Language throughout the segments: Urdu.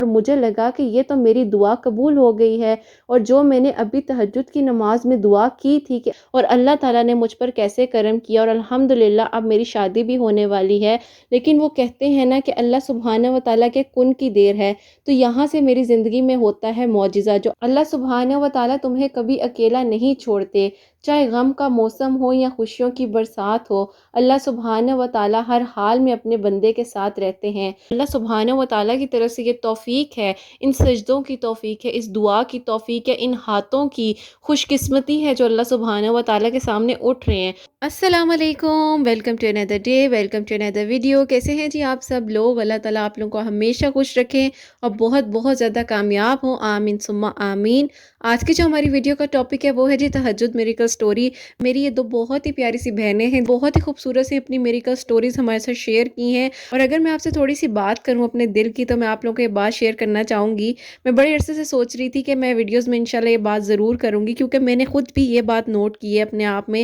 اور مجھے لگا کہ یہ تو میری دعا قبول ہو گئی ہے، اور جو میں نے ابھی تہجد کی نماز میں دعا کی تھی کہ اور اللہ تعالیٰ نے مجھ پر کیسے کرم کیا، اور الحمدللہ اب میری شادی بھی ہونے والی ہے۔ لیکن وہ کہتے ہیں نا کہ اللہ سبحانہ و تعالیٰ کے کن کی دیر ہے، تو یہاں سے میری زندگی میں ہوتا ہے معجزہ، جو اللہ سبحانہ و تعالیٰ تمہیں کبھی اکیلا نہیں چھوڑتے، چاہے غم کا موسم ہو یا خوشیوں کی برسات ہو، اللہ سبحانہ و تعالیٰ ہر حال میں اپنے بندے کے ساتھ رہتے ہیں۔ اللہ سبحانہ و تعالیٰ کی طرف سے یہ توفیق ہے، ان سجدوں کی توفیق ہے، اس دعا کی توفیق ہے، ان ہاتھوں کی خوش قسمتی ہے جو اللہ سبحانہ و تعالیٰ کے سامنے اٹھ رہے ہیں۔ السلام علیکم، ویلکم ٹو اندر ڈے، ویلکم ٹو اندر ویڈیو۔ کیسے ہیں جی آپ سب لوگ؟ اللہ تعالیٰ آپ لوگوں کو ہمیشہ خوش رکھیں اور بہت بہت زیادہ کامیاب ہوں، آمین ثم آمین۔ آج کی جو ہماری ویڈیو کا ٹاپک ہے وہ ہے جی تہجد میریکل سٹوری۔ میری یہ دو بہت ہی پیاری سی بہنیں ہیں، بہت ہی خوبصورت سی اپنی میریکل سٹوریز ہمارے ساتھ شیئر کی ہیں، اور اگر میں آپ سے تھوڑی سی بات کروں اپنے دل کی، تو میں آپ لوگوں کو یہ بات شیئر کرنا چاہوں گی۔ میں بڑے عرصے سے سوچ رہی تھی کہ میں ویڈیوز میں انشاءاللہ یہ بات ضرور کروں گی، کیونکہ میں نے خود بھی یہ بات نوٹ کی ہے اپنے آپ میں۔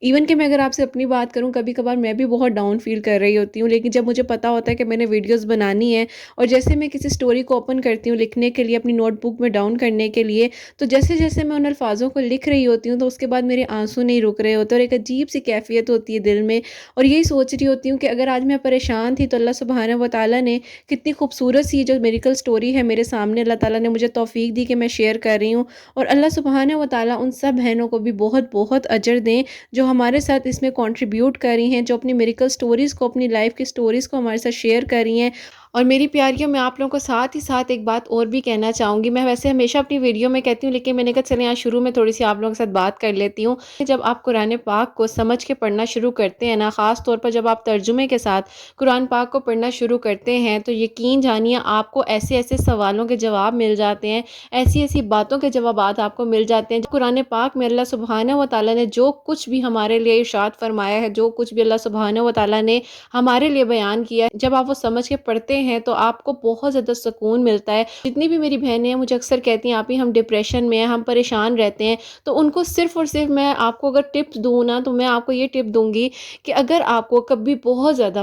ایون کہ میں اگر آپ سے اپنی بات کروں، کبھی کبھار میں بھی بہت ڈاؤن فیل کر رہی ہوتی ہوں، لیکن جب مجھے پتا ہوتا ہے کہ میں نے ویڈیوز بنانی ہے، اور جیسے میں کسی سٹوری کو اوپن کرتی ہوں لکھنے کے لیے، اپنی نوٹ بک میں ڈاؤن کرنے کے لیے، تو جیسے جیسے میں ان الفاظوں کو لکھ رہی ہوتی ہوں تو اس کے بعد میرے آنسو نہیں رک رہے ہوتے، اور ایک عجیب سی کیفیت ہوتی ہے دل میں، اور یہی سوچ رہی ہوتی ہوں کہ اگر آج میں پریشان تھی تو اللہ سبحانہ و تعالیٰ نے کتنی خوبصورت سی جو میریکل سٹوری ہے میرے سامنے اللہ تعالیٰ نے مجھے توفیق دی کہ میں شیئر کر رہی ہوں، اور اللہ سبحانہ و تعالیٰ ان سب بہنوں کو بھی بہت بہت اجر دیں جو ہمارے ساتھ اس میں کنٹریبیوٹ کر رہی ہیں، جو اپنی میریکل سٹوریز کو، اپنی لائف کی سٹوریز کو ہمارے ساتھ شیئر کر رہی ہیں۔ اور میری پیاریوں، میں آپ لوگوں کو ساتھ ہی ساتھ ایک بات اور بھی کہنا چاہوں گی۔ میں ویسے ہمیشہ اپنی ویڈیو میں کہتی ہوں، لیکن میں نے کہا چلیں آج شروع میں تھوڑی سی آپ لوگوں کے ساتھ بات کر لیتی ہوں۔ جب آپ قرآن پاک کو سمجھ کے پڑھنا شروع کرتے ہیں نا، خاص طور پر جب آپ ترجمے کے ساتھ قرآن پاک کو پڑھنا شروع کرتے ہیں، تو یقین جانیے آپ کو ایسے ایسے سوالوں کے جواب مل جاتے ہیں، ایسی ایسی باتوں کے جوابات آپ کو مل جاتے ہیں۔ قرآن پاک میں اللہ سبحانہ و تعالیٰ نے جو کچھ بھی ہمارے لیے ارشاد فرمایا ہے، جو کچھ بھی اللہ سبحانہ و تعالیٰ نے ہمارے لیے بیان کیا ہے، جب آپ وہ سمجھ کے پڑھتے ہیں تو آپ کو بہت زیادہ سکون ملتا ہے۔ جتنی بھی میری بہنیں ہیں مجھے اکثر کہتی ہیں آپ ہی ہم ڈپریشن میں ہیں، ہم پریشان رہتے ہیں، تو ان کو صرف اور صرف میں آپ کو اگر ٹپس دوں نا، تو میں آپ کو یہ ٹپ دوں گی کہ اگر آپ کو کبھی بہت زیادہ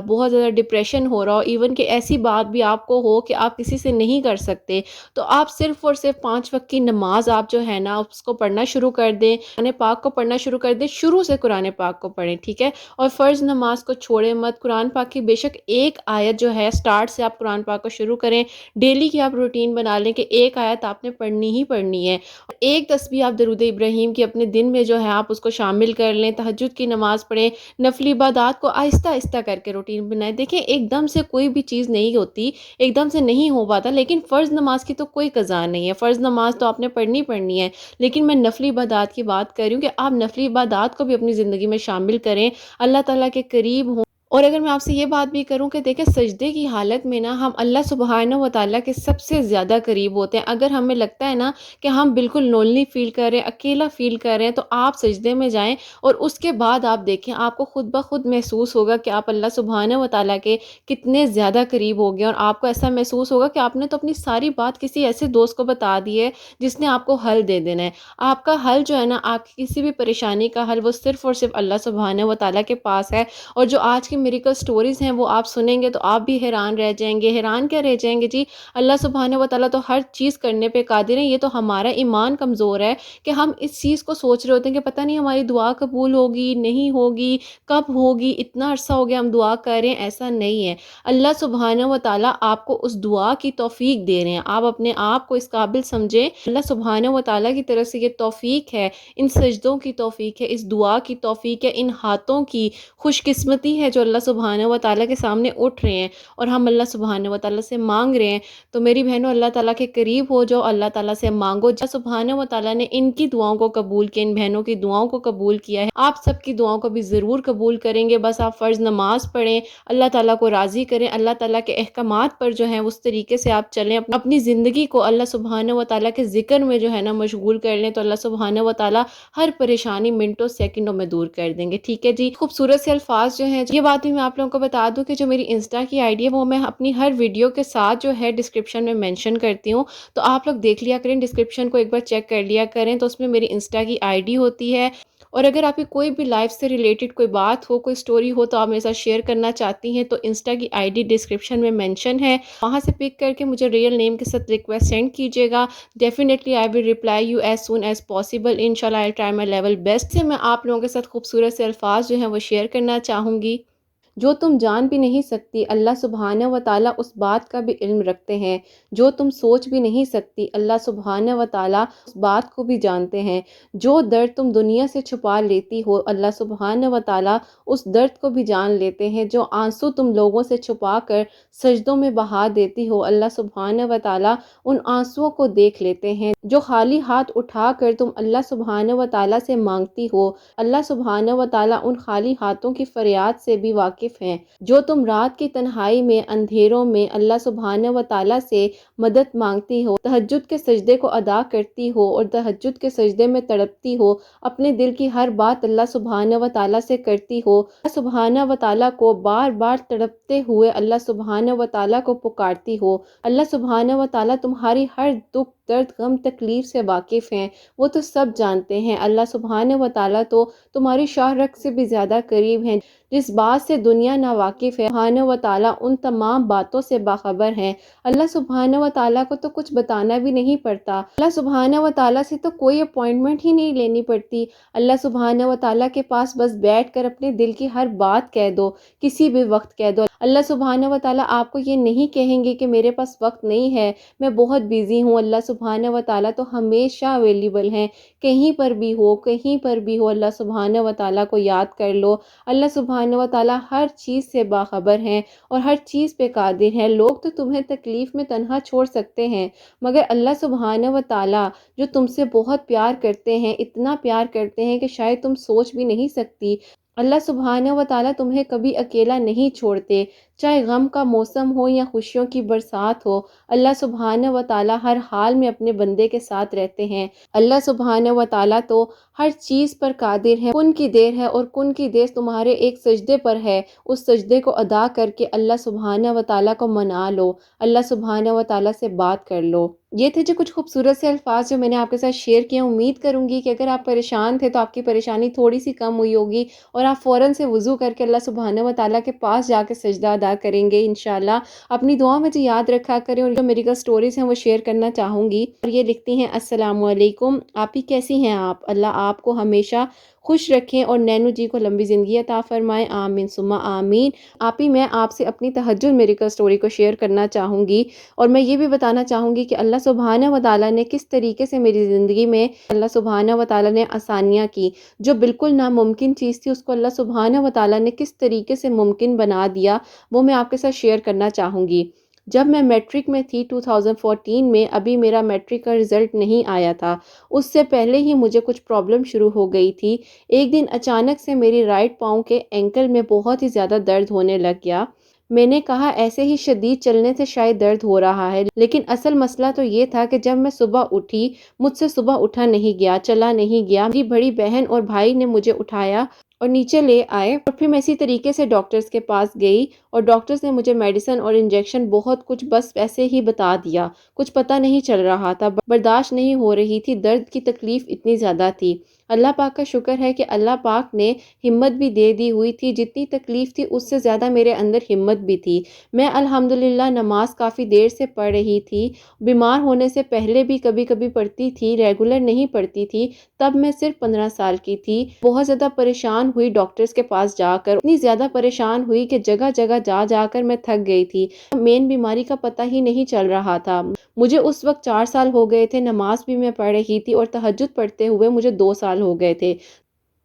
ڈپریشن ہو رہا ہو، ایون کہ ایسی بات بھی آپ کو ہو کہ آپ کسی سے نہیں کر سکتے، تو آپ صرف اور صرف 5 وقت کی نماز آپ جو ہے نا اس کو پڑھنا شروع کر دیں، قرآن پاک کو پڑھنا شروع کر دیں، شروع سے قرآن پاک کو پڑھیں، ٹھیک ہے؟ اور فرض نماز کو چھوڑیں مت۔ قرآن پاک کی بے شک ایک آیت جو ہے سٹارٹ سے آپ قرآن پاک کو شروع کریں، ڈیلی کی آپ روٹین بنا لیں کہ ایک آیت آپ نے پڑھنی ہی پڑھنی ہے، اور ایک تسبیح آپ درود ابراہیم کی اپنے دن میں جو ہے آپ اس کو شامل کر لیں، تہجد کی نماز پڑھیں، نفلی عبادات کو آہستہ آہستہ کر کے روٹین بنائیں۔ دیکھیں ایک دم سے کوئی بھی چیز نہیں ہوتی، ایک دم سے نہیں ہو پاتا، لیکن فرض نماز کی تو کوئی قضا نہیں ہے، فرض نماز تو آپ نے پڑھنی ہے، لیکن میں نفلی عبادات کی بات کر رہی ہوں کہ آپ نفلی عبادات کو بھی اپنی زندگی میں شامل کریں، اللہ تعالیٰ کے قریب ہوں۔ اور اگر میں آپ سے یہ بات بھی کروں کہ دیکھیں سجدے کی حالت میں نا ہم اللہ سبحانہ و تعالیٰ کے سب سے زیادہ قریب ہوتے ہیں۔ اگر ہمیں لگتا ہے نا کہ ہم بالکل لونلی فیل کر رہے ہیں، اکیلا فیل کر رہے ہیں، تو آپ سجدے میں جائیں اور اس کے بعد آپ دیکھیں آپ کو خود بخود محسوس ہوگا کہ آپ اللہ سبحانہ و تعالیٰ کے کتنے زیادہ قریب ہو گئے، اور آپ کو ایسا محسوس ہوگا کہ آپ نے تو اپنی ساری بات کسی ایسے دوست کو بتا دی ہے جس نے آپ کو حل دے دینا ہے۔ آپ کا حل جو ہے نا، آپ کی کسی بھی پریشانی کا حل، وہ صرف اور صرف اللہ سبحانہ و تعالیٰ کے پاس ہے۔ اور جو آج کی میریکل سٹوریز ہیں وہ آپ سنیں گے تو آپ بھی حیران رہ جائیں گے۔ حیران کیا رہ جائیں گے جی؟ اللہ سبحانہ و تعالیٰ تو ہر چیز کرنے پہ قادر ہے، یہ تو ہمارا ایمان کمزور ہے کہ ہم اس چیز کو سوچ رہے ہوتے ہیں کہ پتہ نہیں ہماری دعا قبول ہوگی نہیں ہوگی، کب ہوگی، اتنا عرصہ ہو گیا ہم دعا کر رہے ہیں۔ ایسا نہیں ہے، اللہ سبحانہ و تعالیٰ آپ کو اس دعا کی توفیق دے رہے ہیں، آپ اپنے آپ کو اس قابل سمجھیں۔ اللہ سبحانہ و تعالیٰ کی طرف سے یہ توفیق ہے، ان سجدوں کی توفیق ہے، اس دعا کی توفیق ہے، ان ہاتھوں کی خوش قسمتی ہے جو اللہ سبحانہ و تعالیٰ کے سامنے اٹھ رہے ہیں، اور ہم اللہ سبحانہ و تعالیٰ سے مانگ رہے ہیں۔ تو میری بہنوں، اللہ تعالیٰ کے قریب ہو جاؤ، اللہ تعالیٰ سے مانگو۔ اللہ سبحانہ و تعالیٰ نے ان کی دعاؤں کو قبول کیا، ان بہنوں کی دعاؤں کو قبول کیا ہے، آپ سب کی دعاؤں کو بھی ضرور قبول کریں گے۔ بس آپ فرض نماز پڑھیں، اللہ تعالیٰ کو راضی کریں، اللہ تعالیٰ کے احکامات پر جو ہیں اس طریقے سے آپ چلیں، اپنی زندگی کو اللہ سبحانہ و تعالیٰ کے ذکر میں جو ہے نا مشغول کر لیں، تو اللہ سبحانہ و تعالیٰ ہر پریشانی منٹوں سیکنڈوں میں دور کر دیں گے، ٹھیک ہے جی؟ خوبصورت سے الفاظ جو ہیں، یہ بات بھی میں آپ لوگوں کو بتا دوں کہ جو میری انسٹا کی آئی ڈی ہے وہ میں اپنی ہر ویڈیو کے ساتھ جو ہے ڈسکرپشن میں مینشن کرتی ہوں، تو آپ لوگ دیکھ لیا کریں، ڈسکرپشن کو ایک بار چیک کر لیا کریں، تو اس میں میری انسٹا کی آئی ڈی ہوتی ہے، اور اگر آپ کی کوئی بھی لائف سے ریلیٹڈ کوئی بات ہو، کوئی اسٹوری ہو تو آپ میرے ساتھ شیئر کرنا چاہتی ہیں تو انسٹا کی آئی ڈی ڈسکرپشن میں مینشن ہے، وہاں سے پک کر کے مجھے ریئل نیم کے ساتھ ریکویسٹ سینڈ کیجیے گا. Definitely I will reply you as soon as possible. انشاءاللہ I try my level best. سے میں آپ لوگوں کے ساتھ خوبصورت سے الفاظ جو ہیں وہ شیئر کرنا چاہوں گی. جو تم جان بھی نہیں سکتی اللہ سبحانہ و تعالیٰ اس بات کا بھی علم رکھتے ہیں. جو تم سوچ بھی نہیں سکتی اللہ سبحانہ و تعالیٰ اس بات کو بھی جانتے ہیں. جو درد تم دنیا سے چھپا لیتی ہو اللہ سبحانہ و تعالیٰ اس درد کو بھی جان لیتے ہیں. جو آنسو تم لوگوں سے چھپا کر سجدوں میں بہا دیتی ہو اللہ سبحانہ و تعالیٰ ان آنسوؤں کو دیکھ لیتے ہیں. جو خالی ہاتھ اٹھا کر تم اللہ سبحانہ و تعالیٰ سے مانگتی ہو اللہ سبحانہ و تعالیٰ ان خالی ہاتھوں کی فریاد سے بھی واقف ہیں. جو تم رات کی تنہائی میں اندھیروں میں اللہ سبحانہ و تعالیٰ سے مدد مانگتی ہو، تہجد کے سجدے کو ادا کرتی ہو اور تہجد کے سجدے میں تڑپتی ہو، اپنے دل کی ہر بات اللہ سبحانہ و تعالیٰ سے کرتی ہو، اللہ سبحانہ و تعالیٰ کو بار بار تڑپتے ہوئے اللہ سبحانہ و تعالیٰ کو پکارتی ہو. اللہ سبحانہ و تعالیٰ تمہاری ہر دکھ درد غم تکلیف سے واقف ہیں، وہ تو سب جانتے ہیں. اللہ سبحانہ و تعالیٰ تو تمہاری شاہ رگ سے بھی زیادہ قریب ہیں. جس بات سے دنیا نا واقف ہے سبحانہ و تعالیٰ ان تمام باتوں سے باخبر ہیں. اللہ سبحانہ و تعالیٰ کو تو کچھ بتانا بھی نہیں پڑتا. اللہ سبحانہ و تعالیٰ سے تو کوئی اپوائنٹمنٹ ہی نہیں لینی پڑتی. اللہ سبحانہ و تعالیٰ کے پاس بس بیٹھ کر اپنے دل کی ہر بات کہہ دو، کسی بھی وقت کہہ دو. اللہ سبحانہ و تعالیٰ آپ کو یہ نہیں کہیں گے کہ میرے پاس وقت نہیں ہے، میں بہت بیزی ہوں. اللہ سبحانہ و تعالیٰ تو ہمیشہ اویلیبل ہیں، کہیں پر بھی ہو کہیں پر بھی ہو اللہ سبحانہ و تعالیٰ کو یاد کر لو. اللہ سبحانہ و تعالیٰ ہر چیز سے باخبر ہیں اور ہر چیز پہ قادر ہیں. لوگ تو تمہیں تکلیف میں تنہا چھوڑ سکتے ہیں مگر اللہ سبحانہ و تعالیٰ جو تم سے بہت پیار کرتے ہیں، اتنا پیار کرتے ہیں کہ شاید تم سوچ بھی نہیں سکتی. اللہ سبحانہ و تعالیٰ تمہیں کبھی اکیلا نہیں چھوڑتے، چاہے غم کا موسم ہو یا خوشیوں کی برسات ہو. اللہ سبحانہ و تعالیٰ ہر حال میں اپنے بندے کے ساتھ رہتے ہیں. اللہ سبحانہ و تعالیٰ تو ہر چیز پر قادر ہے. کن کی دیر ہے اور کن کی دیر تمہارے ایک سجدے پر ہے. اس سجدے کو ادا کر کے اللہ سبحانہ و تعالیٰ کو منا لو، اللہ سبحانہ و تعالیٰ سے بات کر لو. یہ تھے جو کچھ خوبصورت سے الفاظ جو میں نے آپ کے ساتھ شیئر کیے. امید کروں گی کہ اگر آپ پریشان تھے تو آپ کی پریشانی تھوڑی سی کم ہوئی ہوگی اور آپ فوراً سے وضو کر کے اللہ سبحانہ و تعالیٰ کے پاس جا کے سجدہ ادا کریں گے انشاءاللہ. اپنی دعا میں جو یاد رکھا کریں اور جو میری سٹوریز ہیں وہ شیئر کرنا چاہوں گی. اور یہ لکھتی ہیں السلام علیکم، آپ ہی کیسی ہیں آپ؟ اللہ آپ کو ہمیشہ خوش رکھیں اور نینو جی کو لمبی زندگی عطا فرمائیں، آمین ثم آمین. میں آپ سے اپنی تہجد میریکل سٹوری کو شیئر کرنا چاہوں گی اور میں یہ بھی بتانا چاہوں گی کہ اللہ سبحانہ و تعالیٰ نے کس طریقے سے میری زندگی میں اللہ سبحانہ و تعالیٰ نے آسانیاں کی. جو بالکل ناممکن چیز تھی اس کو اللہ سبحانہ و تعالیٰ نے کس طریقے سے ممکن بنا دیا، وہ میں آپ کے ساتھ شیئر کرنا چاہوں گی. جب میں میٹرک میں تھی 2014 میں، ابھی میرا میٹرک کا رزلٹ نہیں آیا تھا، اس سے پہلے ہی مجھے کچھ پرابلم شروع ہو گئی تھی. ایک دن اچانک سے میری رائٹ پاؤں کے اینکل میں بہت ہی زیادہ درد ہونے لگ گیا. میں نے کہا ایسے ہی شدید چلنے سے شاید درد ہو رہا ہے، لیکن اصل مسئلہ تو یہ تھا کہ جب میں صبح اٹھی مجھ سے صبح اٹھا نہیں گیا، چلا نہیں گیا. میری بڑی بہن اور بھائی نے مجھے اٹھایا اور نیچے لے آئے اور پھر میں اسی طریقے سے ڈاکٹرز کے پاس گئی اور ڈاکٹرز نے مجھے میڈیسن اور انجیکشن بہت کچھ بس ایسے ہی بتا دیا. کچھ پتہ نہیں چل رہا تھا، برداشت نہیں ہو رہی تھی، درد کی تکلیف اتنی زیادہ تھی. اللہ پاک کا شکر ہے کہ اللہ پاک نے ہمت بھی دے دی ہوئی تھی. جتنی تکلیف تھی اس سے زیادہ میرے اندر ہمت بھی تھی. میں الحمدللہ نماز کافی دیر سے پڑھ رہی تھی. بیمار ہونے سے پہلے بھی کبھی کبھی پڑھتی تھی، ریگولر نہیں پڑھتی تھی. تب میں صرف 15 سال کی تھی. بہت زیادہ پریشان ہوئی ڈاکٹرز کے پاس جا کر، اتنی زیادہ پریشان ہوئی کہ جگہ جگہ جا جا کر میں تھک گئی تھی. مین بیماری کا پتہ ہی نہیں چل رہا تھا. مجھے اس وقت 4 سال ہو گئے تھے، نماز بھی میں پڑھ رہی تھی اور تہجد پڑھتے ہوئے مجھے 2 سال ہو گئے تھے.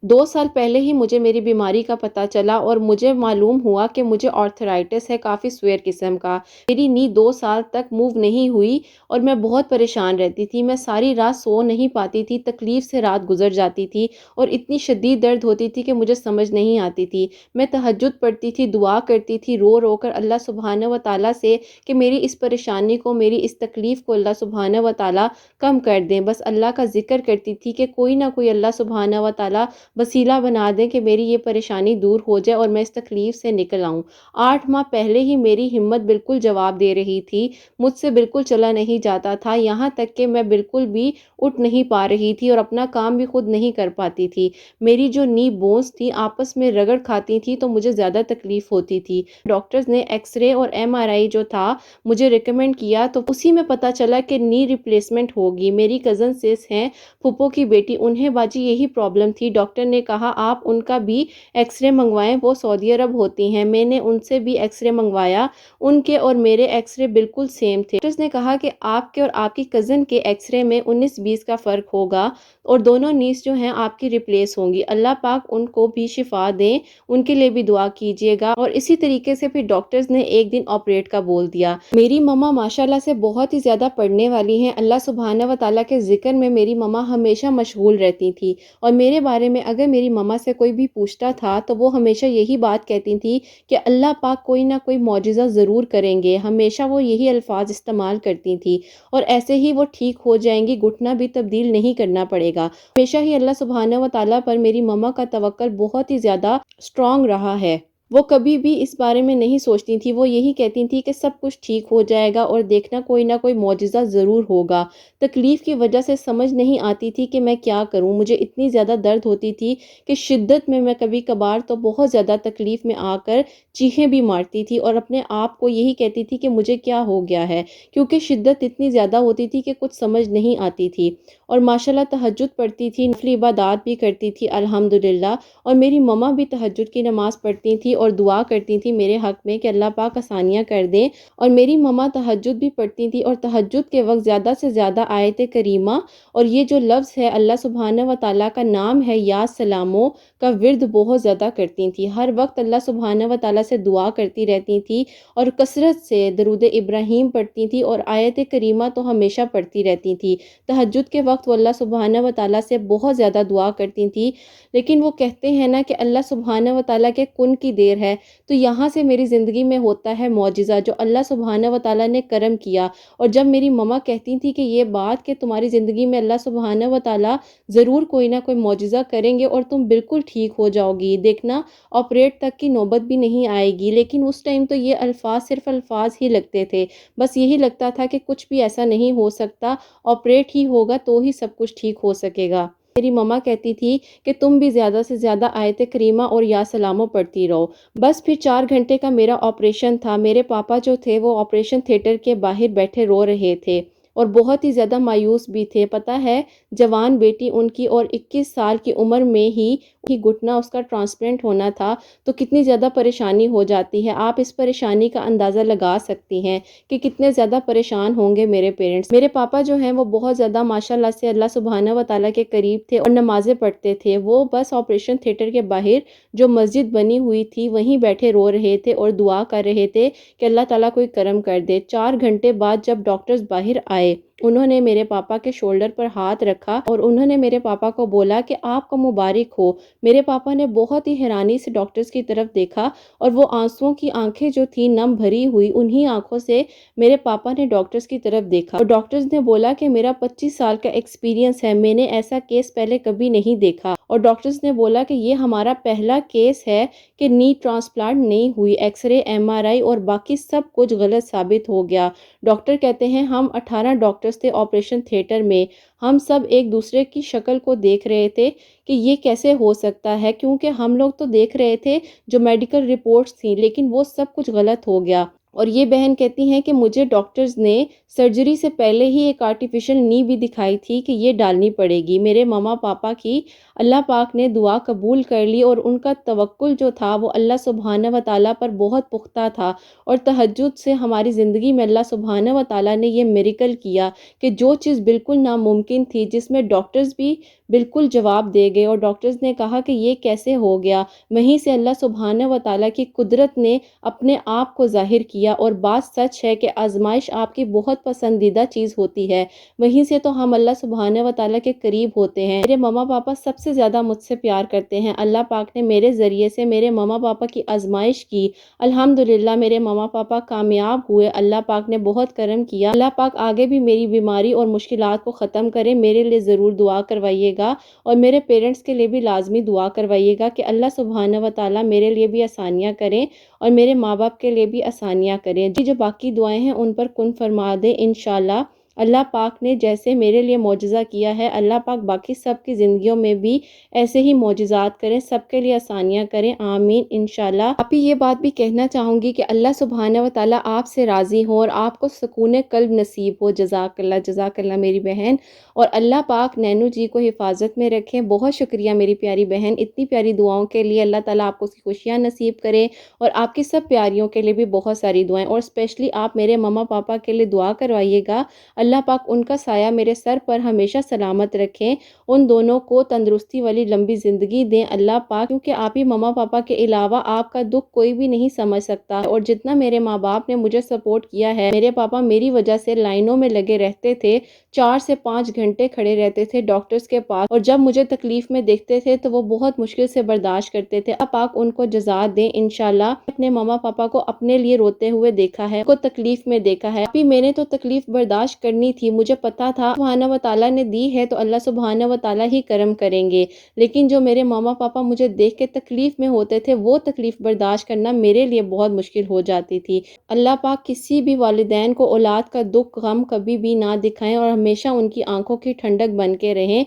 2 سال پہلے ہی مجھے میری بیماری کا پتہ چلا اور مجھے معلوم ہوا کہ مجھے آرتھرائٹس ہے، کافی سویر قسم کا. میری نی 2 سال تک موو نہیں ہوئی اور میں بہت پریشان رہتی تھی. میں ساری رات سو نہیں پاتی تھی، تکلیف سے رات گزر جاتی تھی اور اتنی شدید درد ہوتی تھی کہ مجھے سمجھ نہیں آتی تھی. میں تہجد پڑھتی تھی، دعا کرتی تھی رو رو کر اللہ سبحانہ و تعالیٰ سے کہ میری اس پریشانی کو، میری اس تکلیف کو اللہ سبحانہ و تعالیٰ کم کر دیں. بس اللہ کا ذکر کرتی تھی کہ کوئی نہ کوئی اللہ سبحانہ و تعالیٰ وسیلہ بنا دیں کہ میری یہ پریشانی دور ہو جائے اور میں اس تکلیف سے نکل آؤں۔ 8 ماہ پہلے ہی میری ہمت بالکل جواب دے رہی تھی، مجھ سے بالکل چلا نہیں جاتا تھا، یہاں تک کہ میں بالکل بھی اٹھ نہیں پا رہی تھی اور اپنا کام بھی خود نہیں کر پاتی تھی۔ میری جو نی بونز تھی آپس میں رگڑ کھاتی تھی تو مجھے زیادہ تکلیف ہوتی تھی۔ ڈاکٹرز نے ایکس رے اور MRI جو تھا مجھے ریکمینڈ کیا تو اسی میں پتہ چلا کہ نی ریپلیسمنٹ ہوگی۔ میری کزن سس ہیں، پھپھو کی بیٹی، انہیں باجی یہی پرابلم تھی۔ ڈاکٹر نے کہا آپ ان کا بھی ایکس رے منگوائیں، وہ سعودی عرب ہوتی ہیں۔ میں نے ان سے بھی ایکس رے منگوایا، ان کے اور میرے ایکس رے بالکل سیم تھے۔ ڈاکٹرز نے کہا کہ آپ کے اور آپ کی کزن کے ایکس رے میں 19-20 کا فرق ہوگا اور دونوں نیز جو ہیں آپ کی ریپلیس ہوں گی۔ اللہ پاک ان کو بھی شفا دیں، ان کے لیے بھی دعا کیجیے گا۔ اور اسی طریقے سے پھر ڈاکٹرز نے ایک دن آپریٹ کا بول دیا۔ میری مما ماشاءاللہ سے بہت ہی زیادہ پڑھنے والی ہیں، اللہ سبحانہ و تعالیٰ کے ذکر میں میری مما ہمیشہ مشغول رہتی تھی، اور میرے بارے میں اگر میری مما سے کوئی بھی پوچھتا تھا تو وہ ہمیشہ یہی بات کہتی تھی کہ اللہ پاک کوئی نہ کوئی معجزہ ضرور کریں گے، ہمیشہ وہ یہی الفاظ استعمال کرتی تھی، اور ایسے ہی وہ ٹھیک ہو جائیں گی، گھٹنا بھی تبدیل نہیں کرنا پڑے گا۔ ہمیشہ ہی اللہ سبحانہ و تعالیٰ پر میری مما کا توکل بہت ہی زیادہ اسٹرانگ رہا ہے۔ وہ کبھی بھی اس بارے میں نہیں سوچتی تھی، وہ یہی کہتی تھی کہ سب کچھ ٹھیک ہو جائے گا اور دیکھنا کوئی نہ کوئی معجزہ ضرور ہوگا۔ تکلیف کی وجہ سے سمجھ نہیں آتی تھی کہ میں کیا کروں، مجھے اتنی زیادہ درد ہوتی تھی کہ شدت میں کبھی کبھار تو بہت زیادہ تکلیف میں آ کر چیخیں بھی مارتی تھی اور اپنے آپ کو یہی کہتی تھی کہ مجھے کیا ہو گیا ہے، کیونکہ شدت اتنی زیادہ ہوتی تھی کہ کچھ سمجھ نہیں آتی تھی۔ اور ماشاءاللہ تہجد پڑھتی تھی، نفلی عبادات بھی کرتی تھی الحمدللہ، اور میری مما بھی تہجد کی نماز پڑھتی تھی اور دعا کرتی تھی میرے حق میں کہ اللہ پاک آسانیاں کر دے۔ اور میری مما تہجد بھی پڑھتی تھی اور تہجد کے وقت زیادہ سے زیادہ آیت کریمہ اور یہ جو لفظ ہے اللہ سبحانہ و تعالیٰ کا نام ہے یا سلامو کا ورد بہت زیادہ کرتی تھی۔ ہر وقت اللہ سبحانہ و تعالیٰ سے دعا کرتی رہتی تھی اور کثرت سے درود ابراہیم پڑھتی تھی اور آیت کریمہ تو ہمیشہ پڑھتی رہتی تھی۔ تہجد کے وقت وہ اللہ سبحانہ و تعالیٰ سے بہت زیادہ دعا کرتی تھی، لیکن وہ کہتے ہیں نا کہ اللہ سبحانہ و تعالیٰ کے کن کی دیر ہے، تو یہاں سے میری زندگی میں ہوتا ہے معجزہ جو اللہ سبحانہ و تعالیٰ نے کرم کیا۔ اور جب میری مما کہتی تھی کہ یہ بات کہ تمہاری زندگی میں اللہ سبحانہ و تعالیٰ ضرور کوئی نہ کوئی معجزہ کریں گے اور تم بالکل ٹھیک ہو جاؤ گی، دیکھنا آپریٹ تک کی نوبت بھی نہیں آئے گی، لیکن اس ٹائم تو یہ الفاظ صرف الفاظ ہی لگتے تھے، بس یہی لگتا تھا کہ کچھ بھی ایسا نہیں ہو سکتا، آپریٹ ہی ہوگا تو ہی سب کچھ ٹھیک ہو سکے گا۔ میری مما کہتی تھی کہ تم بھی زیادہ سے زیادہ آیت کریمہ اور یا سلامو پڑھتی رہو۔ بس پھر 4 گھنٹے کا میرا آپریشن تھا۔ میرے پاپا جو تھے وہ آپریشن تھیٹر کے باہر بیٹھے رو رہے تھے اور بہت ہی زیادہ مایوس بھی تھے۔ پتہ ہے جوان بیٹی ان کی اور 21 سال کی عمر میں ہی گھٹنا اس کا ٹرانسپلانٹ ہونا تھا، تو کتنی زیادہ پریشانی ہو جاتی ہے۔ آپ اس پریشانی کا اندازہ لگا سکتی ہیں کہ کتنے زیادہ پریشان ہوں گے میرے پیرنٹس۔ میرے پاپا جو ہیں وہ بہت زیادہ ماشاءاللہ سے اللہ سبحانہ و تعالیٰ کے قریب تھے اور نمازیں پڑھتے تھے۔ وہ بس آپریشن تھیٹر کے باہر جو مسجد بنی ہوئی تھی وہیں بیٹھے رو رہے تھے اور دعا کر رہے تھے کہ اللہ تعالیٰ کوئی کرم کر دے۔ 4 گھنٹے بعد جب ڈاکٹرز باہر آئے، انہوں نے میرے پاپا کے شولڈر پر ہاتھ رکھا اور انہوں نے میرے پاپا کو بولا کہ آپ کو مبارک ہو۔ میرے پاپا نے بہت ہی حیرانی سے ڈاکٹرز کی طرف دیکھا اور وہ آنسوؤں کی آنکھیں جو تھی نم بھری ہوئی، انہی آنکھوں سے میرے پاپا نے ڈاکٹرز کی طرف دیکھا اور ڈاکٹرز نے بولا کہ میرا 25 سال کا ایکسپیرینس ہے، میں نے ایسا کیس پہلے کبھی نہیں دیکھا، اور ڈاکٹرز نے بولا کہ یہ ہمارا پہلا کیس ہے کہ نی ٹرانسپلانٹ نہیں ہوئی، ایکس رے MRI اور باقی سب کچھ غلط ثابت ہو گیا۔ ڈاکٹر کہتے ہیں ہم 18 ڈاکٹرز تھے آپریشن تھیٹر میں، ہم سب ایک دوسرے کی شکل کو دیکھ رہے تھے کہ یہ کیسے ہو سکتا ہے، کیونکہ ہم لوگ تو دیکھ رہے تھے جو میڈیکل رپورٹس تھیں، لیکن وہ سب کچھ غلط ہو گیا۔ اور یہ بہن کہتی ہیں کہ مجھے ڈاکٹرز نے سرجری سے پہلے ہی ایک آرٹیفیشل نی بھی دکھائی تھی کہ یہ ڈالنی پڑے گی۔ میرے ماما پاپا کی اللہ پاک نے دعا قبول کر لی اور ان کا توکل جو تھا وہ اللہ سبحانہ و تعالیٰ پر بہت پختہ تھا، اور تہجد سے ہماری زندگی میں اللہ سبحانہ و تعالیٰ نے یہ میریکل کیا کہ جو چیز بالکل ناممکن تھی، جس میں ڈاکٹرز بھی بالکل جواب دے گئے اور ڈاکٹرز نے کہا کہ یہ کیسے ہو گیا، وہیں سے اللہ سبحانہ و تعالیٰ کی قدرت نے اپنے آپ کو ظاہر کیا۔ اور بات سچ ہے کہ آزمائش آپ کی بہت بہت پسندیدہ چیز ہوتی ہے، وہیں سے تو ہم اللہ سبحانہ و تعالیٰ کے قریب ہوتے ہیں۔ میرے ماما پاپا سب سے زیادہ مجھ سے پیار کرتے ہیں۔ اللہ پاک نے میرے ذریعے سے میرے ماما پاپا کی آزمائش کی، الحمدللہ میرے ماما پاپا کامیاب ہوئے، اللہ پاک نے بہت کرم کیا۔ اللہ پاک آگے بھی میری بیماری اور مشکلات کو ختم کرے، میرے لیے ضرور دعا کروائیے گا، اور میرے پیرنٹس کے لیے بھی لازمی دعا کروائیے گا کہ اللہ سبحانہ و تعالیٰ میرے لیے بھی آسانیاں کریں اور میرے ماں باپ کے لیے بھی آسانیاں کریں۔ جو باقی دعائیں ہیں ان پر کن فرما دیں انشاءاللہ۔ اللہ پاک نے جیسے میرے لیے معجزہ کیا ہے، اللہ پاک باقی سب کی زندگیوں میں بھی ایسے ہی معجزات کریں، سب کے لیے آسانیاں کریں، آمین انشاءاللہ۔ آپ ہی یہ بات بھی کہنا چاہوں گی کہ اللہ سبحانہ و تعالیٰ آپ سے راضی ہو اور آپ کو سکون قلب نصیب ہو۔ جزاک اللہ میری بہن، اور اللہ پاک نینو جی کو حفاظت میں رکھیں۔ بہت شکریہ میری پیاری بہن، اتنی پیاری دعاؤں کے لیے۔ اللہ تعالیٰ آپ کو اس کی خوشیاں نصیب کرے، اور آپ کی سب پیاریوں کے لیے بھی بہت ساری دعائیں، اور اسپیشلی آپ میرے ماما پاپا کے لیے دعا کروائیے گا، اللہ پاک ان کا سایہ میرے سر پر ہمیشہ سلامت رکھیں، ان دونوں کو تندرستی والی لمبی زندگی دیں اللہ پاک، کیونکہ آپ ہی ماما پاپا کے علاوہ آپ کا دکھ کوئی بھی نہیں سمجھ سکتا۔ اور جتنا میرے ماں باپ نے مجھے سپورٹ کیا ہے، میرے پاپا میری وجہ سے لائنوں میں لگے رہتے تھے، 4 سے 5 گھنٹے کھڑے رہتے تھے ڈاکٹرز کے پاس، اور جب مجھے تکلیف میں دیکھتے تھے تو وہ بہت مشکل سے برداشت کرتے تھے۔ اللہ پاک ان کو جزا دیں انشاءاللہ۔ اپنے ماما پاپا کو اپنے لیے روتے ہوئے دیکھا ہے، کو تکلیف میں دیکھا ہے، ابھی میں نے تو تکلیف برداشت کرنی تھی، مجھے پتا تھا سبحانہ و تعالیٰ نے دی ہے تو اللہ سبحانہ و تعالیٰ ہی کرم کریں گے، لیکن جو میرے ماما پاپا مجھے دیکھ کے تکلیف میں ہوتے تھے، وہ تکلیف برداشت کرنا میرے لیے بہت مشکل ہو جاتی تھی۔ اللہ پاک کسی بھی والدین کو اولاد کا دکھ غم کبھی بھی نہ دکھائیں، اور ہمیشہ ان کی آنکھوں کی ٹھنڈک بن کے رہیں۔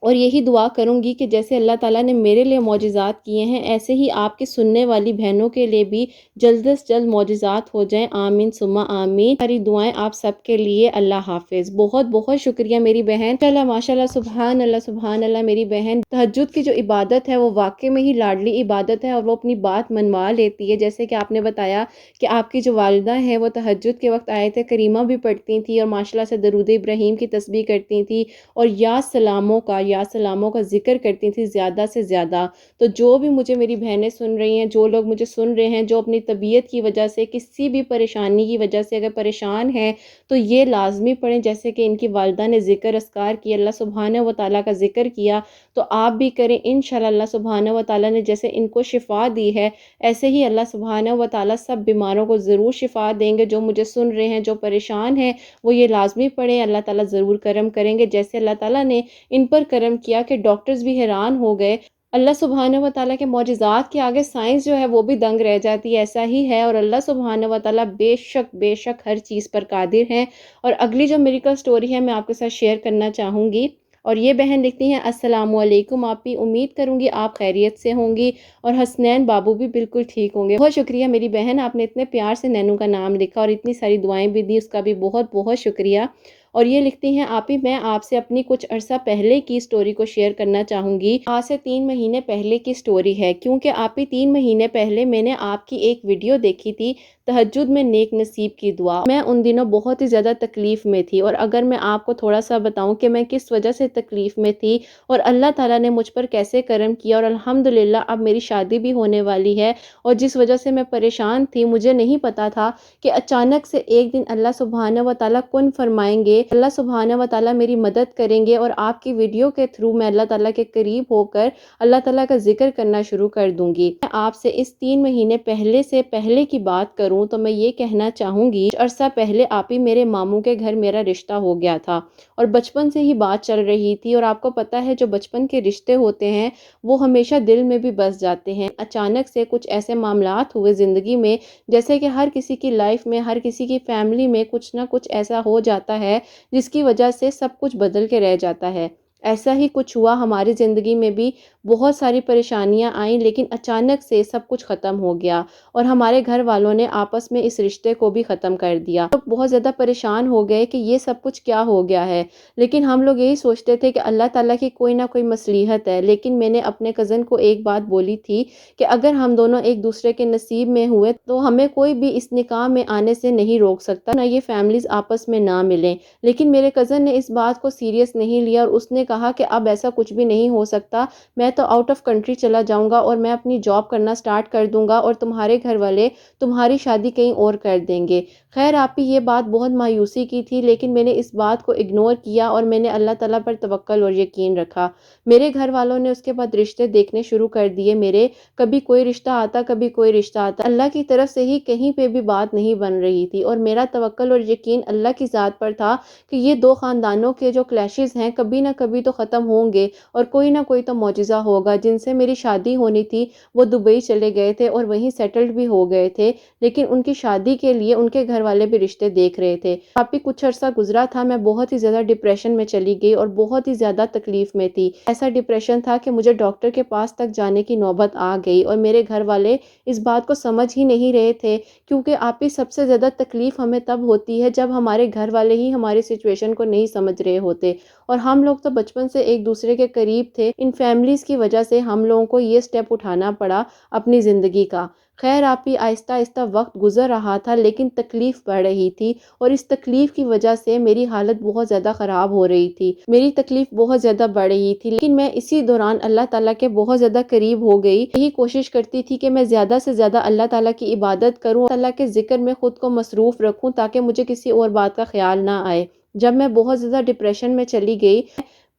اور یہی دعا کروں گی کہ جیسے اللہ تعالیٰ نے میرے لیے معجزات کیے ہیں، ایسے ہی آپ کی سننے والی بہنوں کے لیے بھی جلد از جلد معجزات ہو جائیں، آمین ثم آمین۔ ساری دعائیں آپ سب کے لیے۔ اللہ حافظ۔ بہت بہت شکریہ میری بہن۔ ماشاءاللہ سبحان اللہ میری بہن، تہجد کی جو عبادت ہے وہ واقع میں ہی لاڈلی عبادت ہے، اور وہ اپنی بات منوا لیتی ہے۔ جیسے کہ آپ نے بتایا کہ آپ کی جو والدہ ہیں وہ تہجد کے وقت آیت کریمہ بھی پڑھتی تھی، اور ماشاءاللہ سے درود ابراہیم کی تسبیح کرتی تھی، اور یا سلاموں کا ذکر کرتی تھی زیادہ سے زیادہ۔ تو جو بھی مجھے میری بہنیں سن رہی ہیں، جو لوگ مجھے سن رہے ہیں، جو اپنی طبیعت کی وجہ سے، کسی بھی پریشانی کی وجہ سے اگر پریشان ہیں، تو یہ لازمی پڑھیں جیسے کہ ان کی والدہ نے ذکر اذکار کیا، اللہ سبحانہ و تعالیٰ کا ذکر کیا، تو آپ بھی کریں انشاءاللہ۔ اللہ سبحانہ و تعالیٰ نے جیسے ان کو شفا دی ہے، ایسے ہی اللہ سبحانہ و تعالیٰ سب بیماروں کو ضرور شفا دیں گے۔ جو مجھے سن رہے ہیں، جو پریشان ہیں، وہ یہ لازمی پڑھیں، اللہ تعالیٰ ضرور کرم کریں گے، جیسے اللہ تعالیٰ نے ان پر کرم کیا کہ ڈاکٹرز بھی حیران ہو گئے۔ اللہ سبحانہ و تعالیٰ کے معجزات کے آگے سائنس جو ہے وہ بھی دنگ رہ جاتی ہے، ایسا ہی ہے۔ اور اللہ سبحانہ و تعالیٰ بے شک ہر چیز پر قادر ہیں۔ اور اگلی جو میریکل سٹوری ہے میں آپ کے ساتھ شیئر کرنا چاہوں گی، اور یہ بہن لکھتی ہیں السلام علیکم آپ بھی، امید کروں گی آپ خیریت سے ہوں گی، اور حسنین بابو بھی بالکل ٹھیک ہوں گے۔ بہت شکریہ میری بہن، آپ نے اتنے پیار سے نینو کا نام لکھا اور اتنی ساری دعائیں بھی دی، اس کا بھی بہت بہت شکریہ۔ اور یہ لکھتی ہیں آپ ہی، میں آپ سے اپنی کچھ عرصہ پہلے کی سٹوری کو شیئر کرنا چاہوں گی۔ آج سے 3 مہینے پہلے کی سٹوری ہے، کیونکہ آپ ہی 3 مہینے پہلے میں نے آپ کی ایک ویڈیو دیکھی تھی، تہجد میں نیک نصیب کی دعا۔ میں ان دنوں بہت ہی زیادہ تکلیف میں تھی، اور اگر میں آپ کو تھوڑا سا بتاؤں کہ میں کس وجہ سے تکلیف میں تھی اور اللہ تعالیٰ نے مجھ پر کیسے کرم کیا، اور الحمدللہ اب میری شادی بھی ہونے والی ہے، اور جس وجہ سے میں پریشان تھی، مجھے نہیں پتا تھا کہ اچانک سے ایک دن اللہ سبحانہ و تعالیٰ کن فرمائیں گے، اللہ سبحانہ و تعالیٰ میری مدد کریں گے، اور آپ کی ویڈیو کے تھرو میں اللہ تعالیٰ کے قریب ہو کر اللہ تعالیٰ کا ذکر کرنا شروع کر دوں گی۔ میں آپ سے اس 3 مہینے پہلے سے پہلے کی بات کروں تو میں یہ کہنا چاہوں گی، عرصہ پہلے آپ ہی میرے ماموں کے گھر میرا رشتہ ہو گیا تھا، اور بچپن سے ہی بات چل رہی تھی، اور آپ کو پتہ ہے جو بچپن کے رشتے ہوتے ہیں وہ ہمیشہ دل میں بھی بس جاتے ہیں۔ اچانک سے کچھ ایسے معاملات ہوئے زندگی میں، جیسے کہ ہر کسی کی لائف میں، ہر کسی کی فیملی میں کچھ نہ کچھ ایسا ہو جاتا ہے جس کی وجہ سے سب کچھ بدل کے رہ جاتا ہے۔ ایسا ہی کچھ ہوا ہماری زندگی میں بھی، بہت ساری پریشانیاں آئیں، لیکن اچانک سے سب کچھ ختم ہو گیا، اور ہمارے گھر والوں نے آپس میں اس رشتے کو بھی ختم کر دیا۔ لوگ بہت زیادہ پریشان ہو گئے کہ یہ سب کچھ کیا ہو گیا ہے، لیکن ہم لوگ یہی سوچتے تھے کہ اللہ تعالیٰ کی کوئی نہ کوئی مصلحت ہے۔ لیکن میں نے اپنے کزن کو ایک بات بولی تھی کہ اگر ہم دونوں ایک دوسرے کے نصیب میں ہوئے تو ہمیں کوئی بھی اس نکاح میں آنے سے نہیں روک سکتا، نہ یہ فیملیز آپس میں نہ ملیں۔ لیکن میرے کزن نے اس بات کو سیریس نہیں لیا، اور اس نے کہا کہ اب ایسا کچھ بھی نہیں ہو سکتا، میں تو آؤٹ آف کنٹری چلا جاؤں گا اور میں اپنی جاب کرنا سٹارٹ کر دوں گا اور تمہارے گھر والے تمہاری شادی کہیں اور کر دیں گے۔ خیر آپی یہ بات بہت مایوسی کی تھی، لیکن میں نے اس بات کو اگنور کیا اور میں نے اللہ تعالیٰ پر توکل اور یقین رکھا۔ میرے گھر والوں نے اس کے بعد رشتے دیکھنے شروع کر دیے میرے، کبھی کوئی رشتہ آتا کبھی کوئی رشتہ آتا، اللہ کی طرف سے ہی کہیں پہ بھی بات نہیں بن رہی تھی، اور میرا توکل اور یقین اللہ کی ذات پر تھا کہ یہ دو خاندانوں کے جو کلیشز ہیں کبھی نہ کبھی تو ختم ہوں گے اور کوئی نہ کوئی تو معجزہ ہوگا۔ جن سے میری شادی ہونی تھی وہ دبئی چلے گئے تھے اور وہیں سیٹلڈ بھی ہو گئے تھے، لیکن ان کی شادی کے لیے ان کے گھر والے بھی رشتے دیکھ رہے تھے۔ کافی کچھ عرصہ گزرا تھا، میں بہت ہی زیادہ ڈپریشن میں چلی گئی اور بہت ہی زیادہ تکلیف میں تھی۔ ایسا ڈپریشن تھا کہ مجھے ڈاکٹر کے پاس تک جانے کی نوبت آ گئی، اور میرے گھر والے اس بات کو سمجھ ہی نہیں رہے تھے، کیونکہ آپ ہی سب سے زیادہ تکلیف ہمیں تب ہوتی ہے جب ہمارے گھر والے ہی ہماری سچویشن کو نہیں سمجھ رہے ہوتے، اور ہم لوگ تو بچپن سے ایک دوسرے کے قریب تھے۔ ان فیملیز کی وجہ سے ہم لوگوں کو یہ سٹیپ اٹھانا پڑا اپنی زندگی کا۔ خیر آپی آہستہ آہستہ وقت گزر رہا تھا، لیکن تکلیف بڑھ رہی تھی، اور اس تکلیف کی وجہ سے میری حالت بہت زیادہ خراب ہو رہی تھی، میری تکلیف بہت زیادہ بڑھ رہی تھی، لیکن میں اسی دوران اللہ تعالیٰ کے بہت زیادہ قریب ہو گئی۔ یہی کوشش کرتی تھی کہ میں زیادہ سے زیادہ اللہ تعالیٰ کی عبادت کروں، اللہ کے ذکر میں خود کو مصروف رکھوں تاکہ مجھے کسی اور بات کا خیال نہ آئے۔ جب میں بہت زیادہ ڈپریشن میں چلی گئی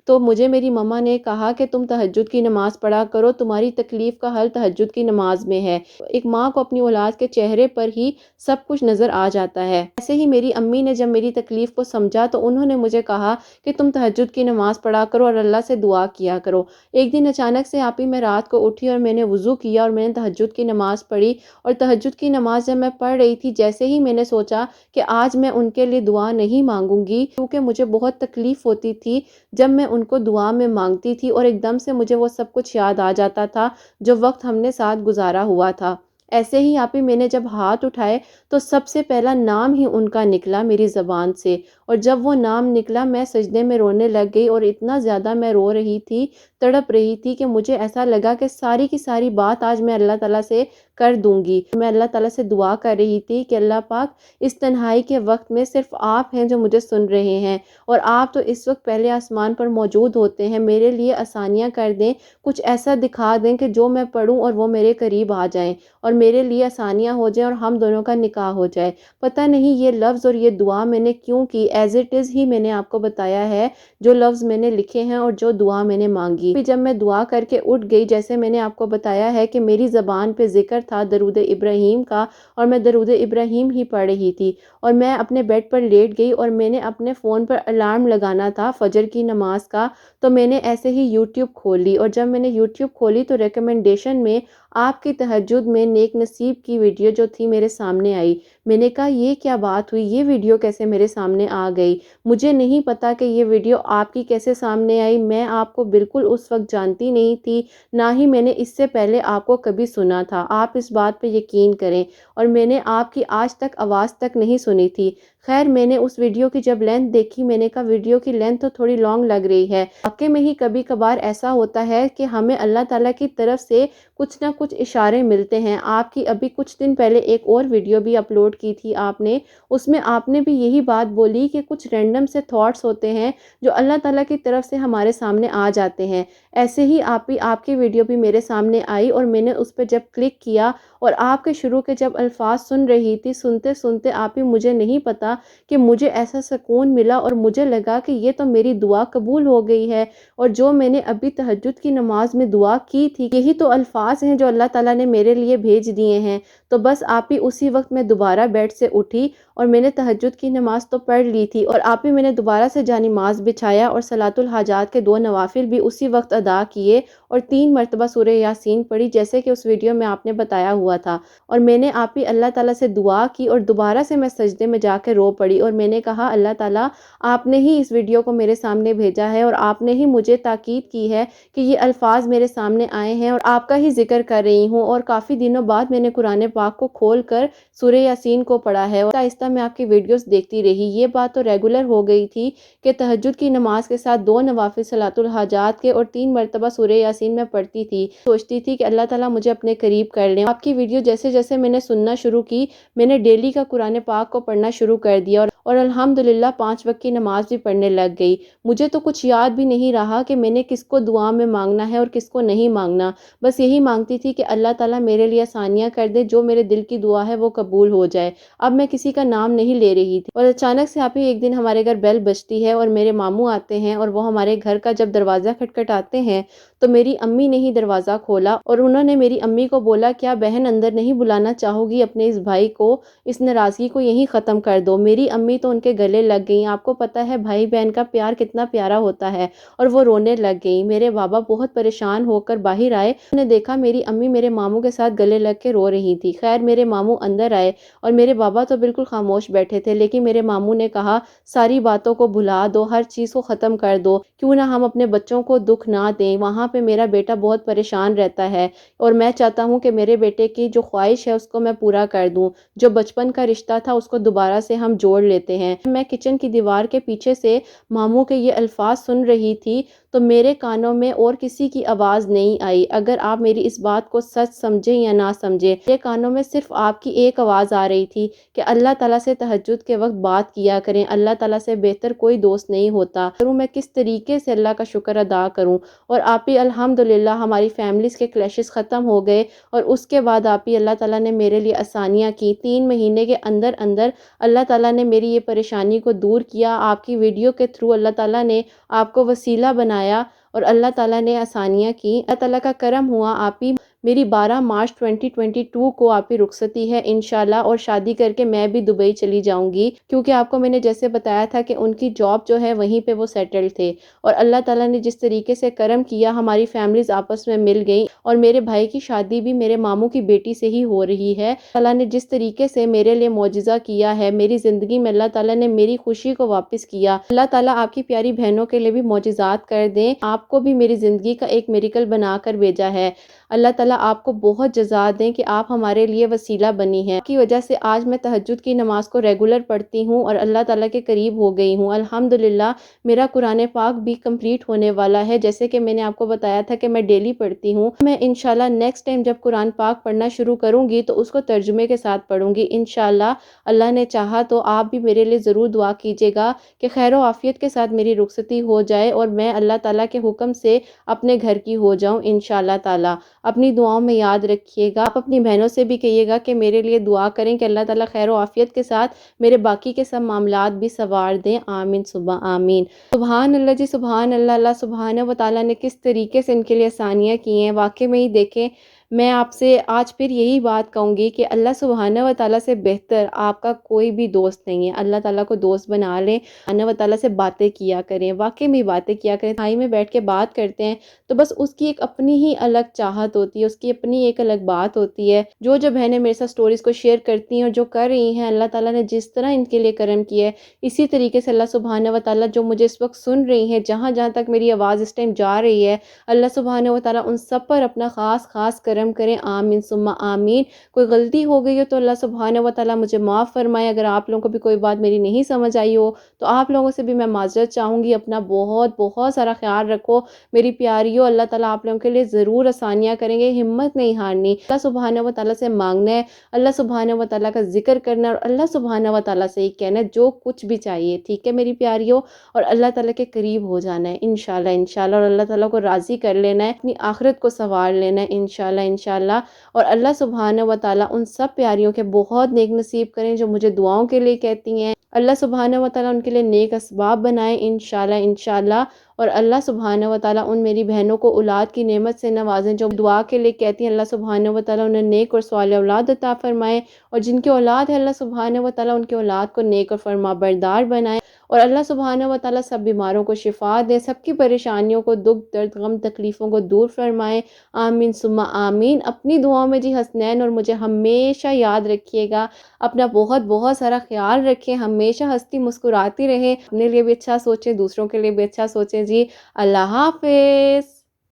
تو مجھے میری ماما نے کہا کہ تم تہجد کی نماز پڑھا کرو، تمہاری تکلیف کا حل تہجد کی نماز میں ہے۔ ایک ماں کو اپنی اولاد کے چہرے پر ہی سب کچھ نظر آ جاتا ہے۔ ایسے ہی میری امی نے جب میری تکلیف کو سمجھا تو انہوں نے مجھے کہا کہ تم تہجد کی نماز پڑھا کرو اور اللہ سے دعا کیا کرو۔ ایک دن اچانک سے آپی میں رات کو اٹھی اور میں نے وضو کیا اور میں نے تہجد کی نماز پڑھی، اور تہجد کی نماز جب میں پڑھ رہی تھی جیسے ہی میں نے سوچا کہ آج میں ان کے لیے دعا نہیں مانگوں گی، کیونکہ مجھے بہت تکلیف ہوتی تھی جب میں ان کو دعا میں مانگتی تھی، اور ایک دم سے مجھے وہ سب کچھ یاد آ جاتا تھا جو وقت ہم نے ساتھ گزارا ہوا تھا۔ ایسے ہی آپی میں نے جب ہاتھ اٹھائے تو سب سے پہلا نام ہی ان کا نکلا میری زبان سے، اور جب وہ نام نکلا میں سجدے میں رونے لگ گئی، اور اتنا زیادہ میں رو رہی تھی، تڑپ رہی تھی کہ مجھے ایسا لگا کہ ساری کی ساری بات آج میں اللہ تعالیٰ سے کر دوں گی۔ میں اللہ تعالیٰ سے دعا کر رہی تھی کہ اللہ پاک اس تنہائی کے وقت میں صرف آپ ہیں جو مجھے سن رہے ہیں، اور آپ تو اس وقت پہلے آسمان پر موجود ہوتے ہیں، میرے لیے آسانیاں کر دیں، کچھ ایسا دکھا دیں کہ جو میں پڑھوں اور وہ میرے قریب آ جائیں اور میرے لیے آسانیاں ہو جائیں اور ہم دونوں کا نکاح ہو جائے۔ پتہ نہیں یہ لفظ اور یہ دعا میں نے کیوں کی، ایز اٹ از ہی میں نے آپ کو بتایا ہے جو لفظ میں نے لکھے ہیں اور جو دعا میں نے مانگی۔ پھر جب میں دعا کر کے اٹھ گئی، جیسے میں نے آپ کو بتایا ہے کہ میری زبان پہ ذکر تھا درود ابراہیم کا، اور میں درود ابراہیم ہی پڑھ رہی تھی، اور میں اپنے بیڈ پر لیٹ گئی، اور میں نے اپنے فون پر الارم لگانا تھا فجر کی نماز کا، تو میں نے ایسے ہی یوٹیوب کھول لی، اور جب میں نے یوٹیوب کھولی تو ریکمنڈیشن میں آپ کی تہجد میں نیک نصیب کی ویڈیو جو تھی میرے سامنے آئی۔ میں نے کہا یہ کیا بات ہوئی، یہ ویڈیو کیسے میرے سامنے آ گئی؟ مجھے نہیں پتا کہ یہ ویڈیو آپ کی کیسے سامنے آئی، میں آپ کو بالکل اس وقت جانتی نہیں تھی، نہ ہی میں نے اس سے پہلے آپ کو کبھی سنا تھا، آپ اس بات پہ یقین کریں، اور میں نے آپ کی آج تک آواز تک نہیں سنی تھی۔ خیر میں نے اس ویڈیو کی جب لینتھ دیکھی، میں نے کہا ویڈیو کی لینتھ تو تھوڑی لانگ لگ رہی ہے۔ واقعے میں ہی کبھی کبھار ایسا ہوتا ہے کہ ہمیں اللہ تعالیٰ کی طرف سے کچھ نہ کچھ اشارے ملتے ہیں۔ آپ کی ابھی کچھ دن پہلے ایک اور ویڈیو بھی اپلوڈ کی تھی آپ نے، اس میں آپ نے بھی یہی بات بولی کہ کچھ رینڈم سے تھاٹس ہوتے ہیں جو اللہ تعالیٰ کی طرف سے ہمارے سامنے آ جاتے ہیں۔ ایسے ہی آپ کی ویڈیو بھی میرے سامنے آئی، اور میں نے اس پہ جب کلک کیا اور آپ کے شروع کے جب الفاظ سن رہی تھی، سنتے سنتے آپ ہی مجھے نہیں پتا کہ مجھے ایسا سکون ملا، اور مجھے لگا کہ یہ تو میری دعا قبول ہو گئی ہے، اور جو میں نے ابھی تہجد کی نماز میں دعا کی تھی یہی تو الفاظ ہیں جو اللہ تعالیٰ نے میرے لیے بھیج دیے ہیں۔ تو بس آپ ہی اسی وقت میں دوبارہ بیڈ سے اٹھی، اور میں نے تہجد کی نماز تو پڑھ لی تھی، اور آپ ہی میں نے دوبارہ سے جانماز بچھایا اور صلاۃ الحاجات کے 2 نوافل بھی اسی وقت ادا کیے، اور 3 مرتبہ سورہ یاسین پڑھی جیسے کہ اس ویڈیو میں آپ نے بتایا ہوا تھا، اور میں نے آپ ہی اللہ تعالیٰ سے دعا کی، اور دوبارہ سے میں سجدے میں جا کے رو پڑی، اور میں نے کہا اللہ تعالیٰ آپ نے ہی اس ویڈیو کو میرے سامنے بھیجا ہے، اور آپ نے ہی مجھے تاکید کی ہے کہ یہ الفاظ میرے سامنے آئے ہیں اور آپ کا ہی ذکر کر رہی ہوں، اور کافی دنوں بعد میں نے قرآن پاک کو کھول کر سورہ یاسین کو پڑھا ہے، اور آہستہ میں آپ کی ویڈیوز دیکھتی رہی۔ یہ بات تو ریگولر ہو گئی تھی کہ تہجد کی نماز کے ساتھ 2 نوافل صلاۃ الحاجات کے اور 3 مرتبہ سورہ یاسین میں پڑھتی تھی، سوچتی تھی کہ اللہ تعالیٰ مجھے اپنے قریب کر لیں۔ آپ کی ویڈیو جیسے جیسے میں نے سننا شروع کی، میں نے ڈیلی کا قرآن پاک کو پڑھنا شروع کر دیا، اور الحمدللہ 5 وقت کی نماز بھی پڑھنے لگ گئی۔ مجھے تو کچھ یاد بھی نہیں رہا کہ میں نے کس کو دعا میں مانگنا ہے اور کس کو نہیں مانگنا، بس یہی مانگتی تھی کہ اللہ تعالیٰ میرے لیے آسانیاں کر دے، جو میرے دل کی دعا ہے وہ قبول ہو جائے۔ اب میں کسی کا نام نہیں لے رہی تھی، اور اچانک سے آپ ہی ایک دن ہمارے گھر بیل بجتی ہے اور میرے ماموں آتے ہیں، اور وہ ہمارے گھر کا جب دروازہ کھٹکھٹاتے ہیں تو میری امی نے ہی دروازہ کھولا اور انہوں نے میری امی کو بولا، کیا بہن اندر نہیں بلانا چاہو گی اپنے اس بھائی کو، اس ناراضگی کو یہیں ختم کر دو۔ میری امی تو ان کے گلے لگ گئیں، آپ کو پتہ ہے بھائی بہن کا پیار کتنا پیارا ہوتا ہے، اور وہ رونے لگ گئی۔ میرے بابا بہت پریشان ہو کر باہر آئے، انہوں نے دیکھا میری امی میرے ماموں کے ساتھ گلے لگ کے رو رہی تھی۔ خیر میرے ماموں اندر آئے اور میرے بابا تو بالکل خاموش بیٹھے تھے، لیکن میرے ماموں نے کہا ساری باتوں کو بھلا دو، ہر چیز کو ختم کر دو، کیوں نہ ہم اپنے بچوں کو دکھ نہ دیں، وہاں پہ میرا بیٹا بہت پریشان رہتا ہے اور میں چاہتا ہوں کہ میرے بیٹے کی جو خواہش ہے اس کو میں پورا کر دوں، جو بچپن کا رشتہ تھا اس کو دوبارہ سے ہم جوڑ لیتے ہیں۔ میں کچن کی دیوار کے پیچھے سے ماموں کے یہ الفاظ سن رہی تھی تو میرے کانوں میں اور کسی کی آواز نہیں آئی۔ اگر آپ میری اس بات کو سچ سمجھیں یا نہ سمجھیں، میرے کانوں میں صرف آپ کی ایک آواز آ رہی تھی کہ اللہ تعالیٰ سے تہجد کے وقت بات کیا کریں، اللہ تعالیٰ سے بہتر کوئی دوست نہیں ہوتا۔ میں کس طریقے سے اللہ کا شکر ادا کروں، اور آپ ہی الحمدللہ ہماری فیملیز کے کلیشز ختم ہو گئے، اور اس کے بعد آپ ہی اللہ تعالیٰ نے میرے لیے آسانیاں کی۔ 3 مہینے کے اندر اندر اللہ تعالیٰ نے میری یہ پریشانی کو دور کیا۔ آپ کی ویڈیو کے تھرو اللہ تعالیٰ نے آپ کو وسیلہ بنایا اور اللہ تعالیٰ نے آسانیاں کی۔ اللہ تعالیٰ کا کرم ہوا۔ آپ ہی میری 12 مارچ 2022 کو آپ ہی رخصتی ہے انشاءاللہ، اور شادی کر کے میں بھی دبئی چلی جاؤں گی، کیونکہ آپ کو میں نے جیسے بتایا تھا کہ ان کی جاب جو ہے وہیں پہ وہ سیٹل تھے، اور اللہ تعالیٰ نے جس طریقے سے کرم کیا ہماری فیملیز آپس میں مل گئیں، اور میرے بھائی کی شادی بھی میرے ماموں کی بیٹی سے ہی ہو رہی ہے۔ اللہ نے جس طریقے سے میرے لیے معجزہ کیا ہے، میری زندگی میں اللہ تعالیٰ نے میری خوشی کو واپس کیا۔ اللہ تعالیٰ آپ کی پیاری بہنوں کے لیے بھی معجزات کر دیں، آپ کو بھی میری زندگی کا ایک میریکل بنا کر بھیجا ہے۔ اللہ تعالیٰ آپ کو بہت جزا دیں کہ آپ ہمارے لیے وسیلہ بنی ہیں، کی وجہ سے آج میں تہجد کی نماز کو ریگولر پڑھتی ہوں اور اللہ تعالیٰ کے قریب ہو گئی ہوں۔ الحمدللہ میرا قرآن پاک بھی کمپلیٹ ہونے والا ہے، جیسے کہ میں نے آپ کو بتایا تھا کہ میں ڈیلی پڑھتی ہوں۔ میں انشاءاللہ نیکسٹ ٹائم جب قرآن پاک پڑھنا شروع کروں گی تو اس کو ترجمے کے ساتھ پڑھوں گی انشاءاللہ۔ اللہ نے چاہا تو آپ بھی میرے لیے ضرور دعا کیجیے گا کہ خیر و عافیت کے ساتھ میری رخصتی ہو جائے اور میں اللہ تعالیٰ کے حکم سے اپنے گھر کی ہو جاؤں انشاءاللہ تعالیٰ۔ اپنی دعاؤں میں یاد رکھیے گا، آپ اپنی بہنوں سے بھی کہیے گا کہ میرے لیے دعا کریں کہ اللہ تعالیٰ خیر و عافیت کے ساتھ میرے باقی کے سب معاملات بھی سنوار دیں، آمین صبح آمین۔ سبحان اللہ جی، سبحان اللہ۔ اللہ سبحانہ و تعالیٰ نے کس طریقے سے ان کے لیے آسانیاں کی ہیں، واقعی میں ہی دیکھیں۔ میں آپ سے آج پھر یہی بات کہوں گی کہ اللہ سبحانہ و تعالیٰ سے بہتر آپ کا کوئی بھی دوست نہیں ہے۔ اللہ تعالیٰ کو دوست بنا لیں، سبحانہ و تعالیٰ سے باتیں کیا کریں، واقعی میں باتیں کیا کریں۔ بھائی میں بیٹھ کے بات کرتے ہیں تو بس اس کی ایک اپنی ہی الگ چاہت ہوتی ہے، اس کی اپنی ایک الگ بات ہوتی ہے۔ جو بہنیں میرے ساتھ سٹوریز کو شیئر کرتی ہیں اور جو کر رہی ہیں، اللہ تعالیٰ نے جس طرح ان کے لیے کرم کیا ہے، اسی طریقے سے اللہ سبحانہ و تعالیٰ جو مجھے اس وقت سن رہی ہیں، جہاں جہاں تک میری آواز اس ٹائم جا رہی ہے، اللہ سبحانہ و تعالیٰ ان سب پر اپنا خاص خاص کرم کریں، آمین ثم آمین۔ کوئی غلطی ہو گئی ہو تو اللہ سبحانہ و تعالیٰ مجھے معاف فرمائے۔ اگر آپ لوگوں کو بھی کوئی بات میری نہیں سمجھ آئی ہو تو آپ لوگوں سے بھی میں معذرت چاہوں گی۔ اپنا بہت بہت سارا خیال رکھو میری پیاریوں، اللہ تعالیٰ آپ لوگوں کے لیے ضرور آسانیاں کریں گے، ہمت نہیں ہارنی، اللہ سبحانہ و تعالیٰ سے مانگنا ہے، اللہ سبحانہ و تعالیٰ کا ذکر کرنا ہے، اور اللہ سبحانہ و تعالیٰ سے ہی کہنا ہے جو کچھ بھی چاہیے، ٹھیک ہے میری پیاریوں، اور اللہ تعالیٰ کے قریب ہو جانا ہے انشاءاللہ انشاءاللہ، اور اللہ تعالیٰ کو راضی کر لینا ہے، اپنی آخرت کو سنوار لینا ہے انشاءاللہ انشاءاللہ۔ اور اللہ سبحانہ و تعالیٰ ان سب پیاریوں کے بہت نیک نصیب کریں جو مجھے دعاؤں کے لیے کہتی ہیں، اللہ سبحانہ و تعالیٰ ان کے لیے نیک اسباب بنائے انشاءاللہ انشاءاللہ، اور اللہ سبحانہ و تعالیٰ ان میری بہنوں کو اولاد کی نعمت سے نوازیں جو دعا کے لیے کہتی ہیں، اللہ سبحانہ و تعالیٰ انہیں نیک اور صالح اولاد عطا فرمائے، اور جن کی اولاد ہے اللہ سبحانہ و تعالیٰ ان کی اولاد کو نیک اور فرما بردار بنائے، اور اللہ سبحانہ و تعالیٰ سب بیماروں کو شفا دے، سب کی پریشانیوں کو، دکھ درد غم تکلیفوں کو دور فرمائے، آمین ثم آمین۔ اپنی دعاؤں میں جی حسنین اور مجھے ہمیشہ یاد رکھیے گا، اپنا بہت بہت سارا خیال رکھیں، ہمیشہ ہنستی مسکراتی رہیں، اپنے لیے بھی اچھا سوچیں، دوسروں کے لیے بھی اچھا سوچیں جی۔ اللہ حافظ۔